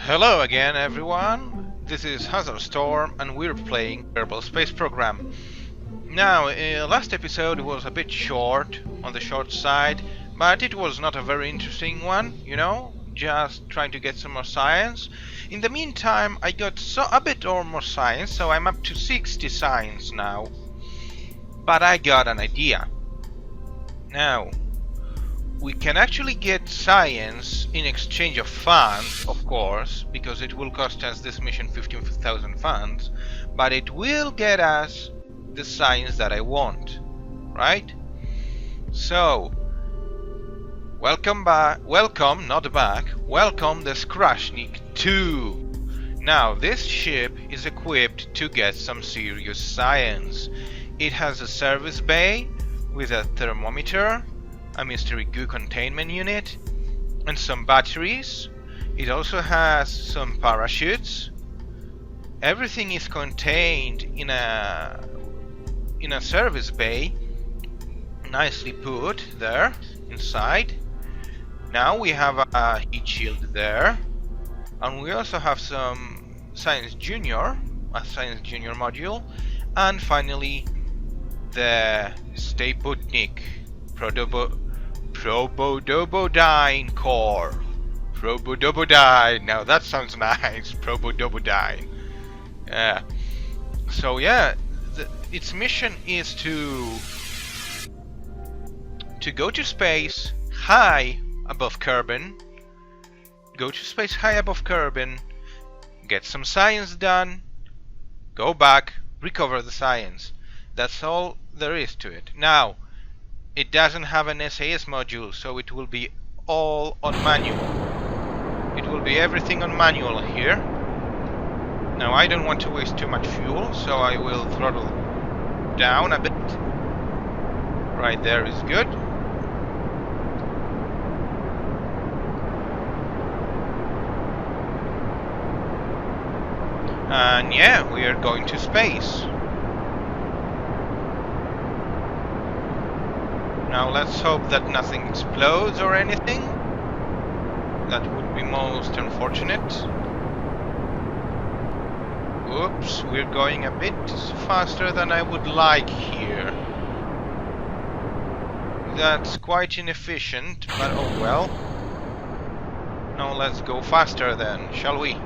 Hello again, everyone. This is Hazard Storm, and we're playing Kerbal Space Program. Now, last episode was a bit short, on the short side, but it was not a very interesting one, just trying to get some more science. In the meantime, I got a bit more science, so I'm up to 60 science now. But I got an idea. Now, we can actually get science in exchange of funds, of course, because it will cost us this mission 15,000 funds, but it will get us the science that I want, right? So, welcome back, not back, welcome the Skrashnik 2. Now, this ship is equipped to get some serious science. It has a service bay with a thermometer, a mystery goo containment unit, and some batteries. It also has some parachutes. Everything is contained in a service bay, nicely put there inside. Now we have a heat shield there, and we also have some a Science Junior module, and finally the Stay Putnik Probodobodyne core. Probodobodyne. Now that sounds nice. Probodobodyne. Yeah. So yeah, its mission is to go to space high above Kerbin. Go to space high above Kerbin. Get some science done. Go back. Recover the science. That's all there is to it. Now, it doesn't have an SAS module, so it will be all on manual. It will be everything on manual here. Now I don't want to waste too much fuel, so I will throttle down a bit. Right there is good. And yeah, we are going to space. Now let's hope that nothing explodes or anything. That would be most unfortunate. Oops, we're going a bit faster than I would like here. That's quite inefficient, but oh well. Now let's go faster then, shall we?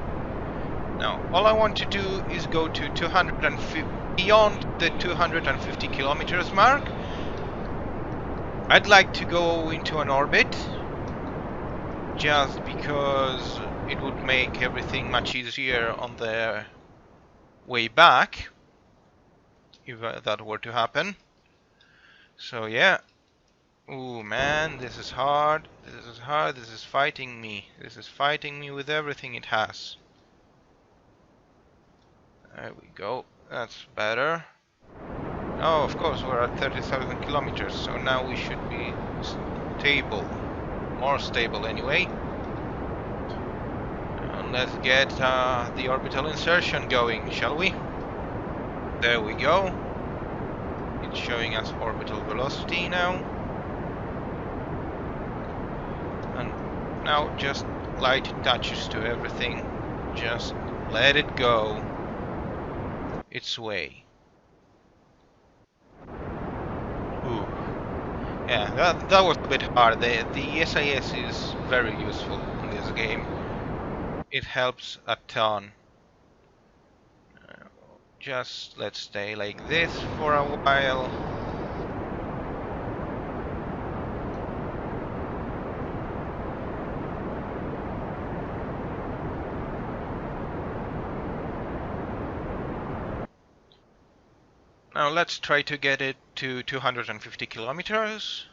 Now, all I want to do is go to 250, beyond the 250 kilometers mark. I'd like to go into an orbit, just because it would make everything much easier on the way back, if that were to happen. So yeah. Ooh man, this is hard. This is hard. This is fighting me. This is fighting me with everything it has. There we go. That's better. Oh, of course, we're at 30,000 kilometers, so now we should be stable. More stable anyway. And let's get the orbital insertion going, shall we? There we go. It's showing us orbital velocity now. And now just light touches to everything. Just let it go its way. Ooh. Yeah, that was a bit hard. The SAS is very useful in this game. It helps a ton. Just let's stay like this for a while. Now let's try to get it to 250 kilometers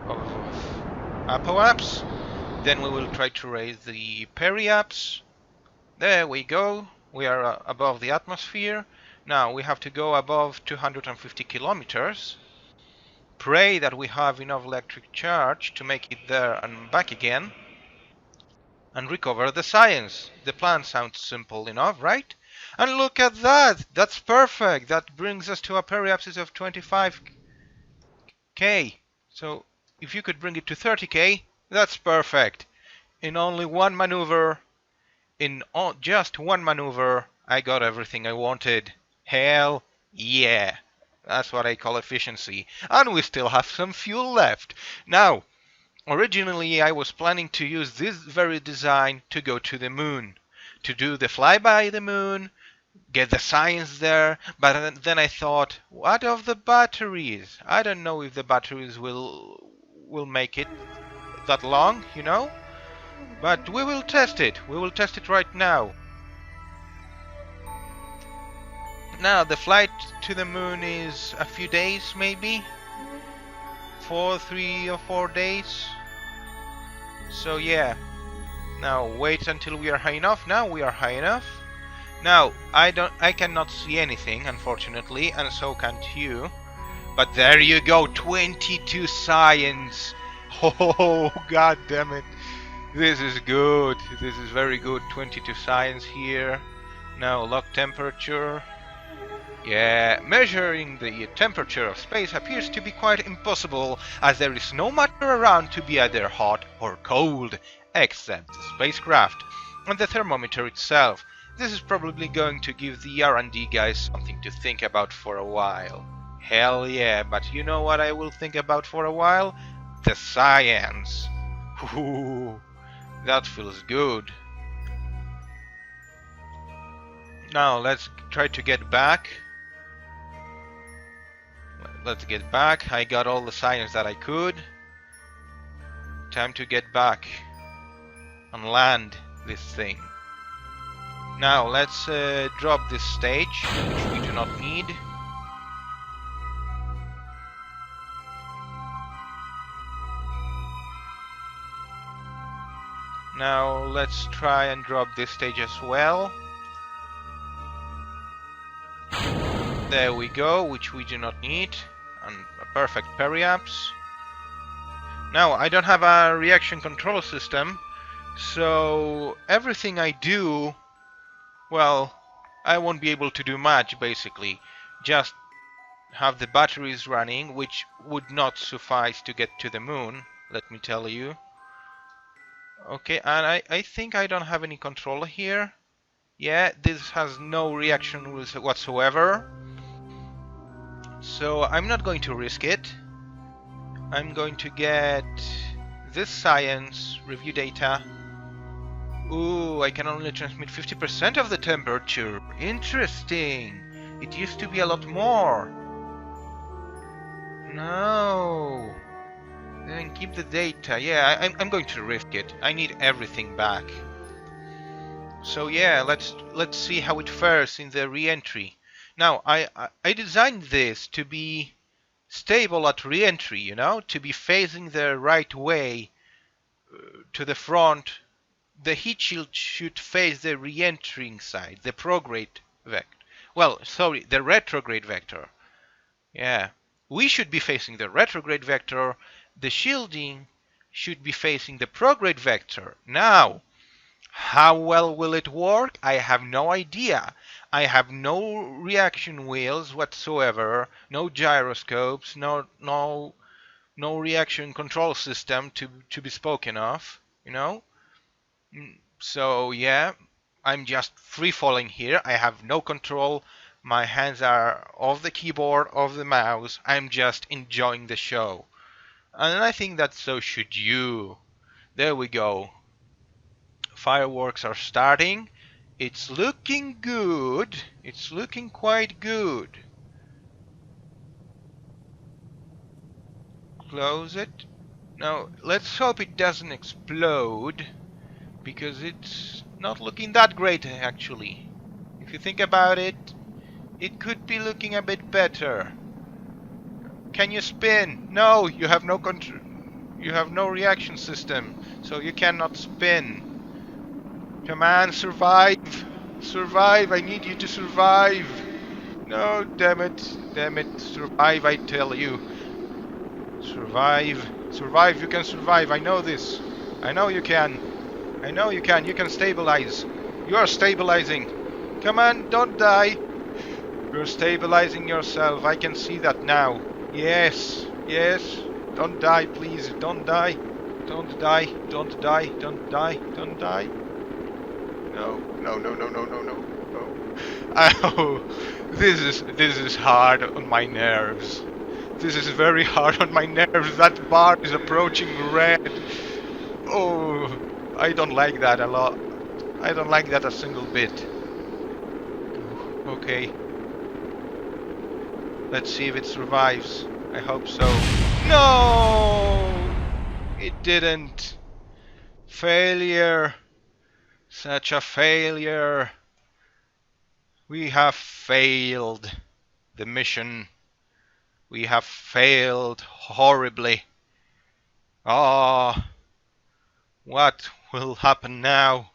of apoaps. Then we will try to raise the periaps. There we go. We are above the atmosphere. Now we have to go above 250 kilometers. Pray that we have enough electric charge to make it there and back again. And recover the science. The plan sounds simple enough, right? And look at that! That's perfect! That brings us to a periapsis of 25k. So if you could bring it to 30k, that's perfect. In only one maneuver, just one maneuver, I got everything I wanted. Hell yeah. That's what I call efficiency. And we still have some fuel left. Now, originally I was planning to use this very design to go to the moon. To do the flyby the moon, get the science there, but then I thought, what of the batteries? I don't know if the batteries will make it that long, you know? But we will test it. We will test it right now. Now, the flight to the moon is a few days, maybe? 3 or 4 days? So yeah. Now, wait until we are high enough. Now we are high enough. Now, I cannot see anything, unfortunately, and so can't you. But there you go, 22 science. Oh, god damn it. This is good. This is very good. 22 science here. Now, lock temperature. Yeah, measuring the temperature of space appears to be quite impossible, as there is no matter around to be either hot or cold, except the spacecraft and the thermometer itself. This is probably going to give the R&D guys something to think about for a while. Hell yeah, but you know what I will think about for a while? The science. Ooh, that feels good. Now let's try to get back. Let's get back. I got all the science that I could. Time to get back and land this thing. Now let's drop this stage, which we do not need. Now let's try and drop this stage as well. There we go, which we do not need. And a perfect periapse. Now, I don't have a reaction control system, so everything I do, well, I won't be able to do much, basically. Just have the batteries running, which would not suffice to get to the moon, let me tell you. Okay, and I think I don't have any controller here. Yeah, this has no reaction whatsoever. So I'm not going to risk it. I'm going to get this science review data. Ooh, I can only transmit 50% of the temperature. Interesting. It used to be a lot more. No. Then keep the data. Yeah, I'm going to risk it. I need everything back. So yeah, let's see how it fares in the re-entry. Now, I designed this to be stable at re-entry, you know, to be facing the right way to the front. The heat shield should face the re-entering side, the prograde vector. Well, sorry, the retrograde vector. Yeah, we should be facing the retrograde vector. The shielding should be facing the prograde vector. Now, how well will it work? I have no idea. I have no reaction wheels whatsoever, no gyroscopes, no reaction control system to be spoken of, you know? So yeah, I'm just free falling here. I have no control. My hands are off the keyboard, off the mouse. I'm just enjoying the show. And I think that so should you. There we go. Fireworks are starting. It's looking good. It's looking quite good. Close it. Now, let's hope it doesn't explode, because it's not looking that great, actually. If you think about it, it could be looking a bit better. Can you spin? No, you have no control. You have no reaction system, so you cannot spin. Come on, survive! Survive! I need you to survive! No, damn it! Damn it! Survive, I tell you! Survive! Survive! You can survive! I know this! I know you can! I know you can! You can stabilize! You are stabilizing! Come on, don't die! You're stabilizing yourself, I can see that now! Yes! Yes! Don't die, please! Don't die! Don't die, don't die, don't die, don't die. No, no, no, no, no, no, no, no. Oh, this is hard on my nerves. This is very hard on my nerves. That bar is approaching red. Oh, I don't like that a lot. I don't like that a single bit. Okay. Let's see if it survives. I hope so. No! It didn't. Failure. Such a failure. We have failed the mission. We have failed horribly. Ah, what will happen now?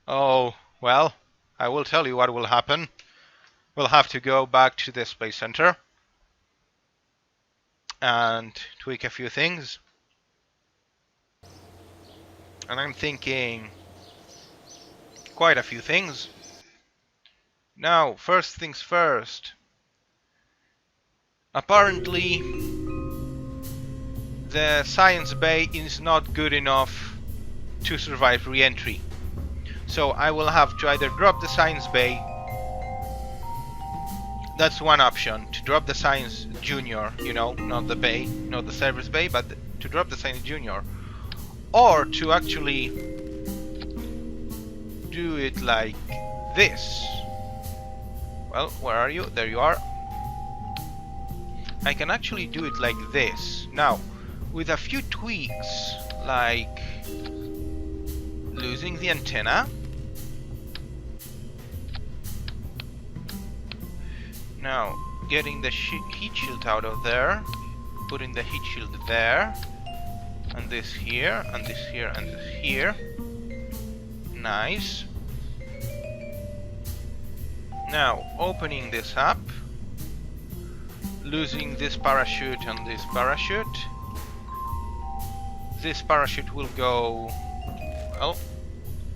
Oh, well, I will tell you what will happen. We'll have to go back to the Space Center and tweak a few things. And I'm thinking quite a few things. Now, first things first. Apparently, the science bay is not good enough to survive re-entry. So I will have to either drop the science bay. That's one option, to drop the science junior, you know, not the bay, not the service bay, but to drop the science junior. Or to actually do it like this. Well, where are you? There you are. I can actually do it like this. Now, with a few tweaks, like losing the antenna. Now, getting the heat shield out of there, putting the heat shield there, and this here, and this here, and this here. Nice. Now, opening this up, losing this parachute and this parachute. This parachute will go... Well,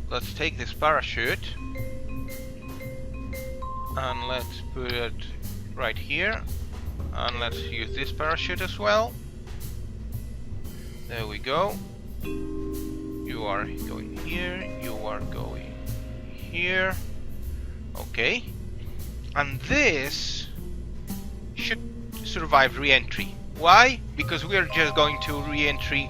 let's take this parachute and let's put it right here, and let's use this parachute as well. There we go. You are going here, you are going here. Okay. And this should survive re-entry. Why? Because we are just going to re-entry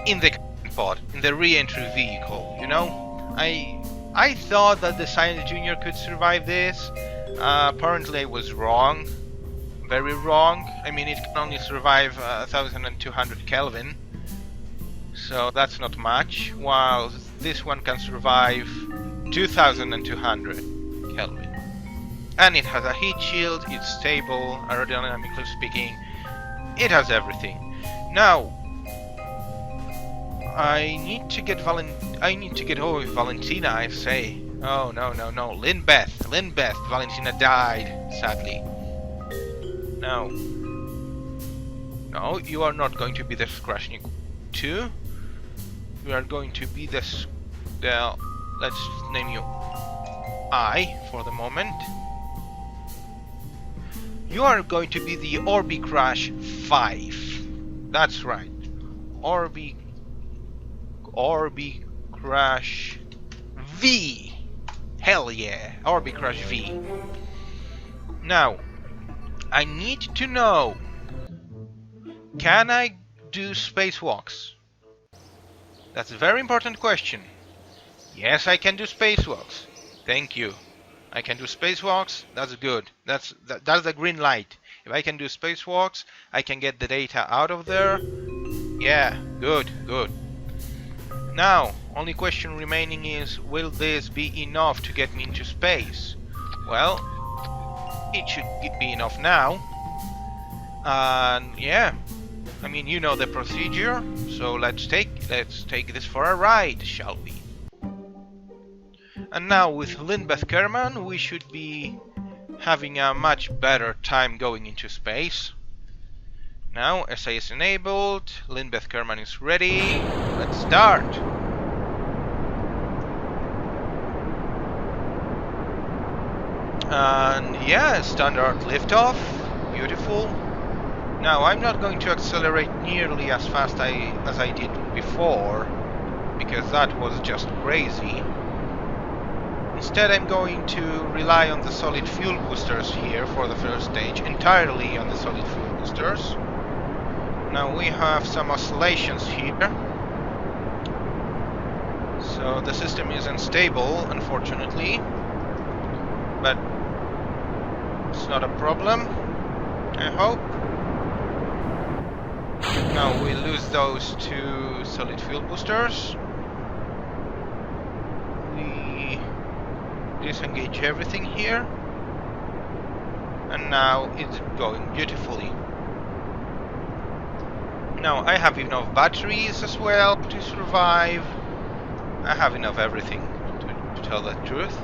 in the pod, in the re-entry vehicle, you know? I thought that the Science Junior could survive this. Apparently I was wrong. Very wrong. I mean, it can only survive 1200 Kelvin. So that's not much. While this one can survive 2200 Kelvin. And it has a heat shield, it's stable, aerodynamically speaking. It has everything. Now, I need to get Valentina, I say. Oh, no. Lynbeth. Valentina died, sadly. No. No, you are not going to be the Skrashnik 2. You are going to be the let's name you I for the moment. You are going to be the Orbi Crash 5. That's right. Orbi Crash V. Hell yeah, Orbi Crash V. Now, I need to know, can I do spacewalks? That's a very important question. Yes, I can do spacewalks. Thank you. I can do spacewalks. That's good. That's the green light. If I can do spacewalks, I can get the data out of there. Yeah, good. Now, only question remaining is, will this be enough to get me into space? Well, it should be enough now. And yeah, I mean, you know the procedure, so let's take this for a ride, shall we? And now with Lynbeth Kerman, we should be having a much better time going into space. Now, SA is enabled, Lynbeth Kerman is ready, let's start! And yeah, standard liftoff, beautiful. Now, I'm not going to accelerate nearly as fast as I did before, because that was just crazy. Instead, I'm going to rely on the solid fuel boosters here for the first stage, entirely on the solid fuel boosters. Now we have some oscillations here, so the system is unstable, unfortunately, but it's not a problem, I hope. Now we lose those two solid fuel boosters. We disengage everything here, and now it's going beautifully. Now I have enough batteries as well to survive. I have enough everything to tell the truth.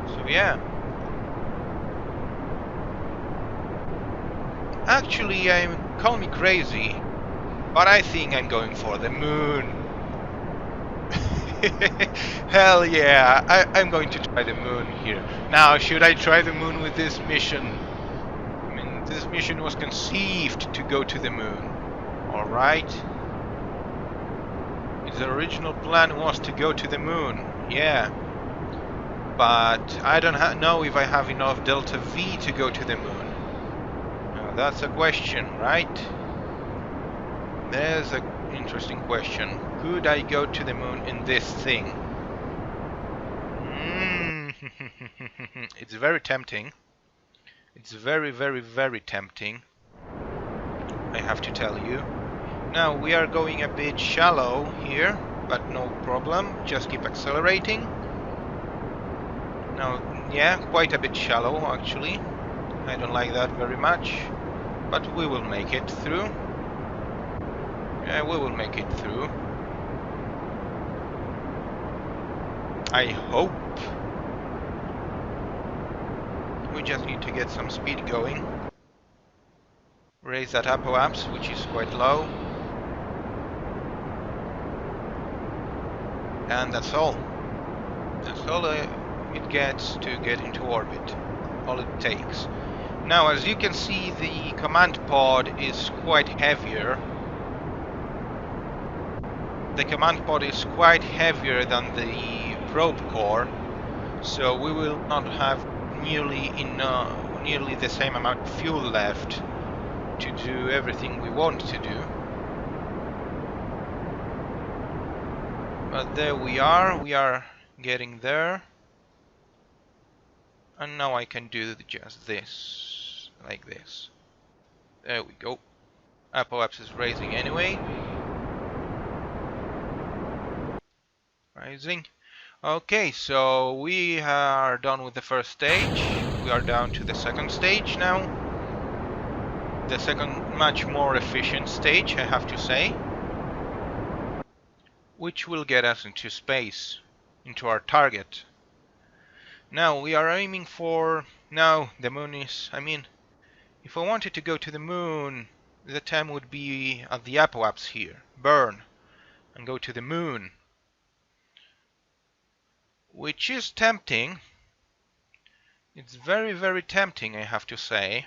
So yeah. Actually, call me crazy, but I think I'm going for the moon. Hell yeah, I'm going to try the moon here. Now, should I try the moon with this mission? I mean, this mission was conceived to go to the moon. Alright. Its original plan was to go to the moon, yeah. But I don't know if I have enough delta V to go to the moon. Now, that's a question, right? There's an interesting question. Could I go to the moon in this thing? It's very tempting. It's very, very, very tempting, I have to tell you. Now, we are going a bit shallow here, but no problem. Just keep accelerating. Now, yeah, quite a bit shallow, actually. I don't like that very much, but we will make it through. Yeah, we will make it through. I hope. We just need to get some speed going. Raise that apoapse, which is quite low. And that's all. That's all it gets to get into orbit. All it takes. Now, as you can see, the command pod is quite heavier. The command pod is quite heavier than the probe core, so we will not have nearly the same amount of fuel left to do everything we want to do. But there we are getting there. And now I can do just this, like this. There we go. Apoapse is raising anyway. Rising. Okay, so we are done with the first stage. We are down to the second stage now. The second, much more efficient stage, I have to say. Which will get us into space, into our target. Now, we are aiming for... Now, the moon is... I mean, if I wanted to go to the moon, the time would be at the apoapse here. Burn. And go to the moon. Which is tempting. It's very, very tempting, I have to say.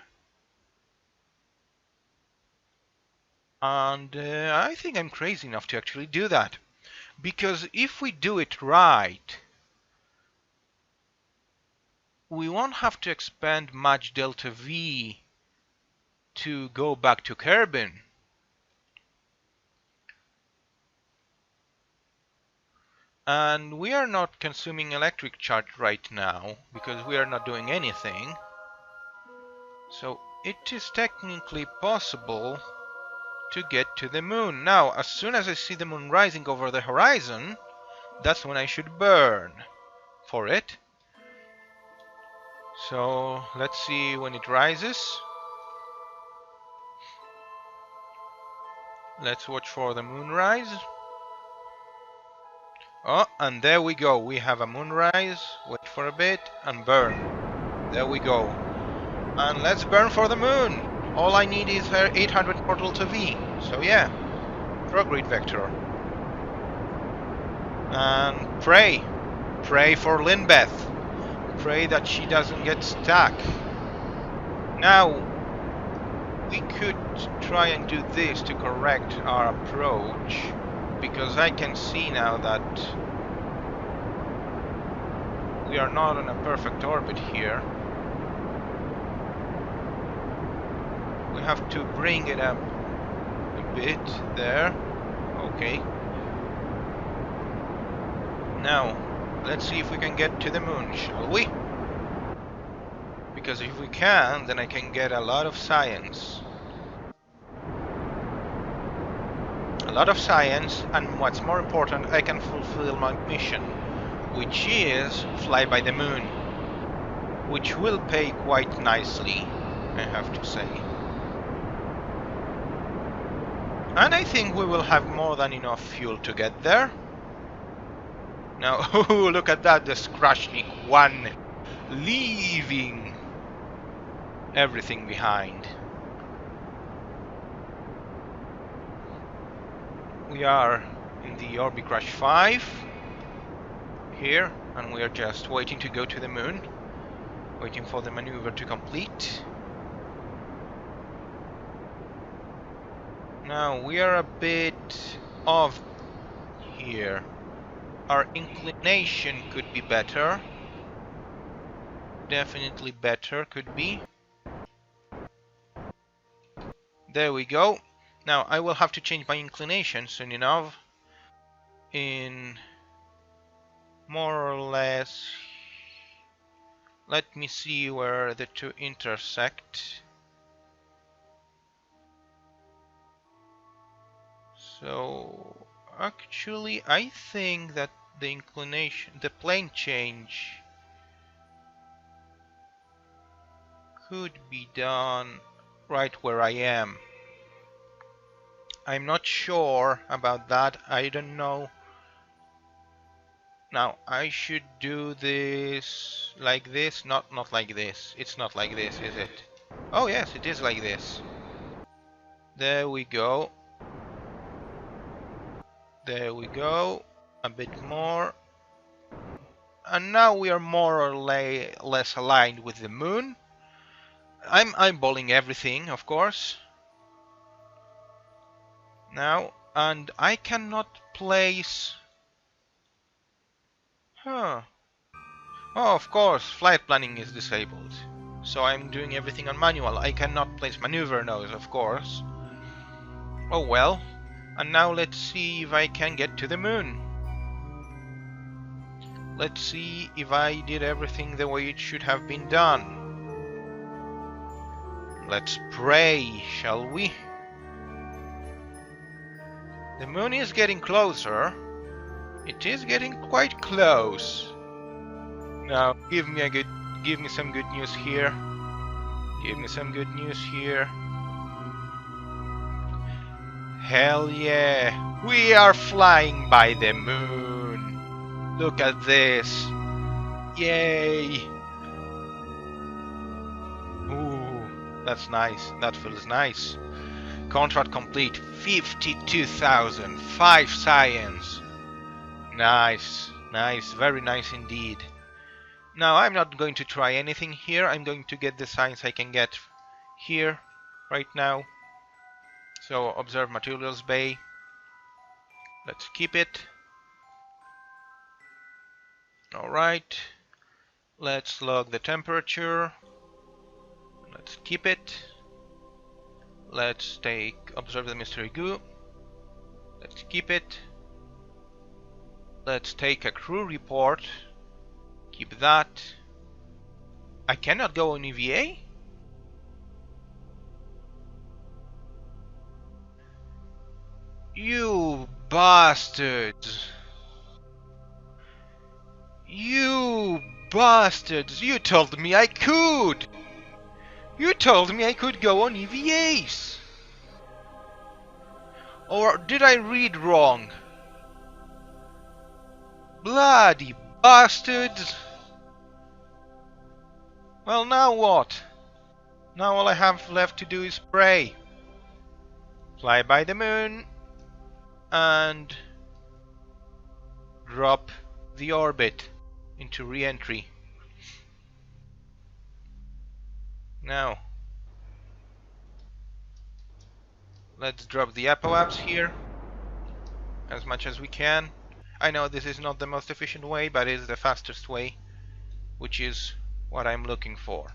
And I think I'm crazy enough to actually do that. Because if we do it right, we won't have to expend much delta V to go back to Kerbin. And we are not consuming electric charge right now, because we are not doing anything. So it is technically possible to get to the moon. Now, as soon as I see the moon rising over the horizon, that's when I should burn for it. So let's see when it rises. Let's watch for the moonrise. Oh, and there we go. We have a moonrise. Wait for a bit and burn. There we go. And let's burn for the moon. All I need is 800 portal to V. So yeah, prograde vector. And pray. Pray for Linbeth. Pray that she doesn't get stuck. Now, we could try and do this to correct our approach, because I can see now that we are not on a perfect orbit here. We have to bring it up a bit there. Okay. Now, let's see if we can get to the moon, shall we? Because if we can, then I can get a lot of science. A lot of science, and what's more important, I can fulfill my mission, which is fly by the moon, which will pay quite nicely, I have to say. And I think we will have more than enough fuel to get there. Now, look at that, the Skrashnik 1 leaving everything behind. We are in the Orbicrush 5 here, and we are just waiting to go to the moon, waiting for the maneuver to complete. Now we are a bit off here. Our inclination could be better. Definitely better could be. There we go. Now I will have to change my inclination soon enough. In more or less, let me see where the two intersect. So actually I think that the inclination, the plane change could be done right where I am. I'm not sure about that, I don't know. Now I should do this like this, not like this. It's not like this, is it? Oh yes, it is like this. There we go. There we go. A bit more. And now we are more or less aligned with the moon. I'm eyeballing everything, of course. Now, and I cannot place... Huh. Oh, of course, flight planning is disabled. So I'm doing everything on manual. I cannot place maneuver nodes, of course. Oh well. And now let's see if I can get to the moon. Let's see if I did everything the way it should have been done. Let's pray, shall we? The moon is getting closer. It is getting quite close. Now, give me some good news here. Give me some good news here. Hell yeah! We are flying by the moon! Look at this! Yay! Ooh, that's nice. That feels nice. Contract complete. 52,000. 5 science. Nice. Nice. Very nice indeed. Now, I'm not going to try anything here. I'm going to get the science I can get here, right now. So, observe materials bay. Let's keep it. Alright. Let's log the temperature. Let's keep it. Let's observe the mystery goo. Let's keep it. Let's take a crew report. Keep that. I cannot go on EVA? You bastards! You bastards! You told me I could! You told me I could go on EVAs! Or did I read wrong? Bloody bastards! Well, now what? Now all I have left to do is pray. Fly by the moon and drop the orbit into re-entry. Now, Let's drop the apoaps here as much as we can. I know this is not the most efficient way, but it's the fastest way, which is what I'm looking for.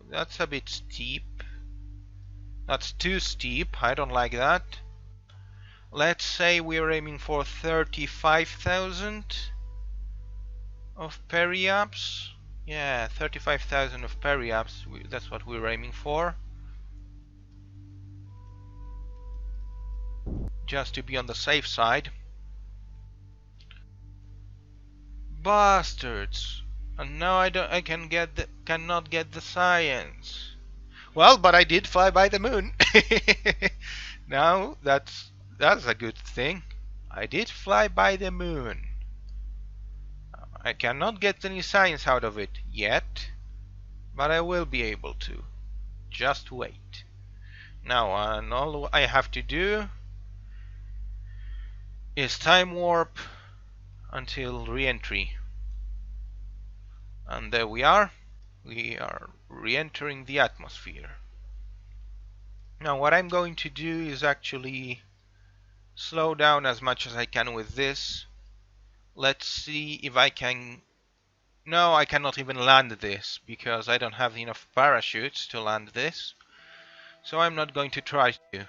That's a bit steep. That's too steep. I don't like that. Let's say we're aiming for 35,000 of periapps. Yeah, 35,000 of periapps. That's what we're aiming for. Just to be on the safe side. Bastards! And now I cannot get the science. Well, but I did fly by the moon. Now that's a good thing. I did fly by the moon. I cannot get any science out of it yet, but I will be able to. Just wait. Now, and all I have to do is time warp until re-entry. And there we are. We are re-entering the atmosphere. Now what I'm going to do is actually slow down as much as I can with this. Let's see if I can... No, I cannot even land this because I don't have enough parachutes to land this. So I'm not going to try to.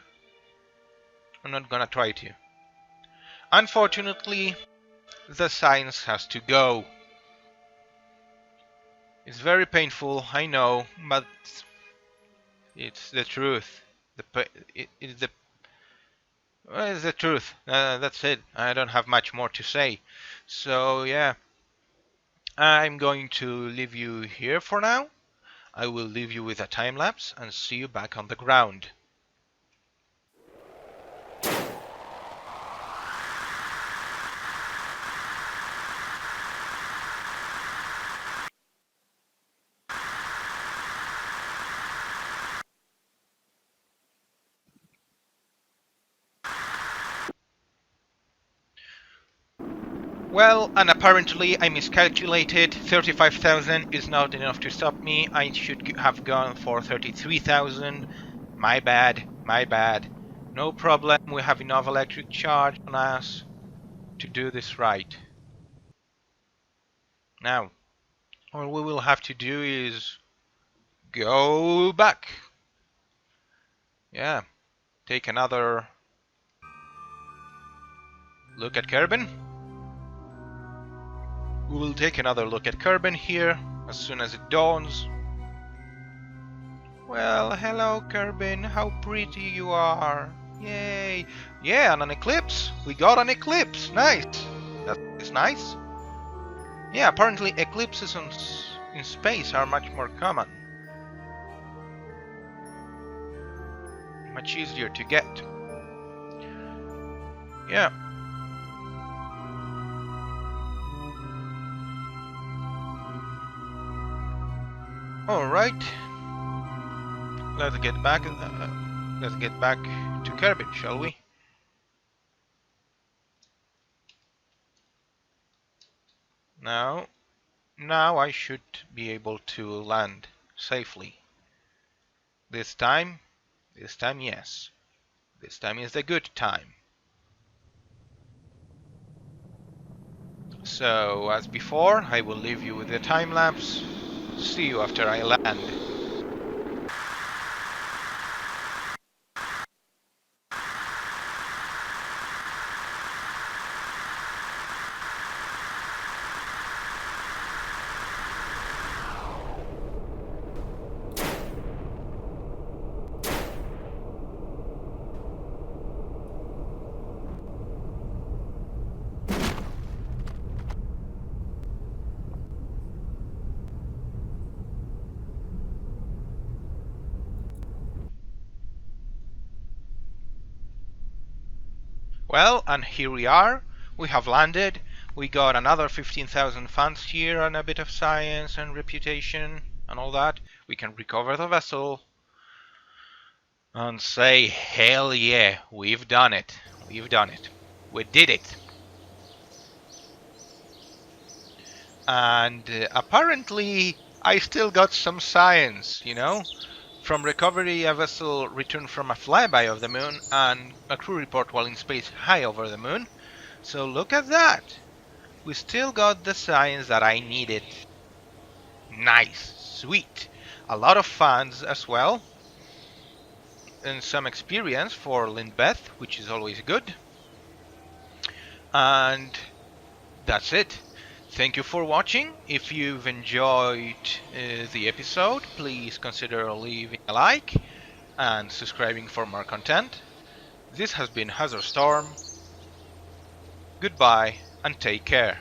I'm not gonna try to. Unfortunately, the science has to go. It's very painful, I know, but it's the truth. It's the Well, it's the truth. That's it. I don't have much more to say. So yeah, I'm going to leave you here for now. I will leave you with a time lapse and see you back on the ground. Well, and apparently I miscalculated. 35,000 is not enough to stop me. I should have gone for 33,000. My bad, my bad. No problem, we have enough electric charge on us to do this right. Now, all we will have to do is go back. Yeah, take another look at Kerbin. We will take another look at Kerbin here as soon as it dawns. Well, hello Kerbin, how pretty you are. Yay. Yeah, and an eclipse. We got an eclipse. Nice. That's nice. Yeah, apparently eclipses in space are much more common. Much easier to get. Yeah. Alright. Let's get back to Kerbin, shall we? Now I should be able to land safely. This time, yes. This time is the good time. So, as before, I will leave you with the time lapse. See you after I land. Well, and here we are. We have landed. We got another 15,000 funds here and a bit of science and reputation and all that. We can recover the vessel and say, hell yeah, we've done it. We've done it. We did it. And apparently I still got some science, you know? From recovery, a vessel returned from a flyby of the moon and a crew report while in space high over the moon. So look at that! We still got the science that I needed. Nice, sweet. A lot of fans as well, and some experience for Lindbeth, which is always good. And that's it. Thank you for watching. If you've enjoyed the episode, please consider leaving a like and subscribing for more content. This has been Hazard Storm. Goodbye and take care.